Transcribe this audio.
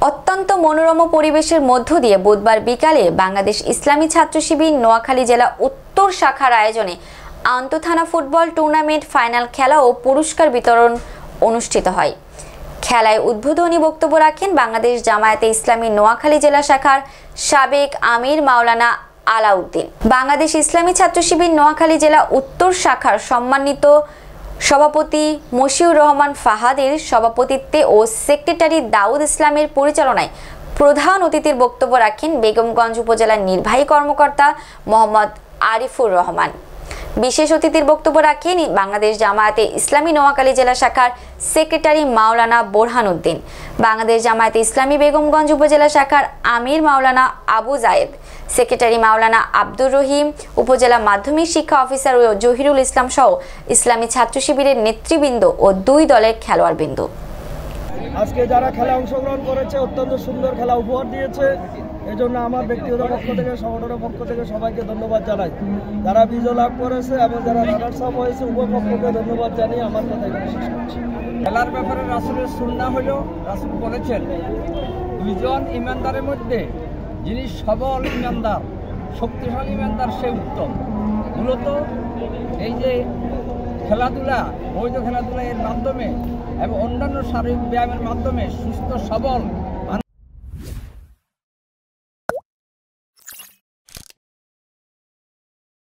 অত্যন্ত মনোরম পরিবেশের মধ্য দিয়ে বুধবার বিকালে বাংলাদেশ ইসলামী ছাত্র শিবির নোয়াখালী জেলা উত্তর শাখার আয়োজনে আন্তঃথানা ফুটবল টুর্নামেন্ট ফাইনাল খেলা ও পুরস্কার বিতরণ অনুষ্ঠিত হয়। খেলায় উদ্বোধনী বক্তব্য রাখেন বাংলাদেশ জামায়াতে ইসলামী নোয়াখালী জেলা শাখার সাবেক আমির মাওলানা আলাউদ্দিন। বাংলাদেশ ইসলামী ছাত্র শিবির নোয়াখালী জেলা উত্তর শাখার সম্মানিত সভাপতি মশিউর রহমান ফাহাদের সভাপতিত্বে ও সেক্রেটারি দাউদ ইসলামের পরিচালনায় প্রধান অতিথির বক্তব্য রাখেন বেগমগঞ্জ উপজেলার নির্বাহী কর্মকর্তা মোহাম্মদ আরিফুর রহমান। বিশেষ অতিথির বক্তব্য রাখেন বাংলাদেশ জামায়াতে ইসলামী নোয়াখালী জেলা শাখার সেক্রেটারি মাওলানা বোরহান উদ্দিন, বাংলাদেশ জামায়াতে ইসলামী বেগমগঞ্জ উপজেলা শাখার আমির মাওলানা আবু জায়েদ, সেক্রেটারি মাওলানা আব্দুর রহিম, উপজেলা মাধ্যমিক শিক্ষা অফিসার ও জহিরুল ইসলাম সহ ইসলামী ছাত্র শিবিরের নেতৃবৃন্দ ও দুই দলের খেলোয়াড়বৃন্দ। আজকে যারা খেলা অংশগ্রহণ করেছে অত্যন্ত সুন্দর খেলা উপহার দিয়েছে, এজন্য আমার ব্যক্তিগত পক্ষ থেকে সংগঠনের পক্ষ থেকে সবাইকে ধন্যবাদ জানাই। যারা বিজয় লাভ করেছে এবং যারা রানার্স আপ হয়েছে উভয় পক্ষকে ধন্যবাদ জানিয়ে আমার কথা এখানে শেষ করছি। খেলার ব্যাপারে রাসূলের সুন্নাহ হলো, রাসূল বলেছেন দুইজন ইমানদারের মধ্যে যিনি সবল ইমানদার, শক্তিশালী ইমানদার সে উত্তম। মূলত এই যে খেলাধুলা, বৈধ খেলাধুলা এর মাধ্যমে এবং অন্যান্য শারীরিক ব্যায়ামের মাধ্যমে সুস্থ সবল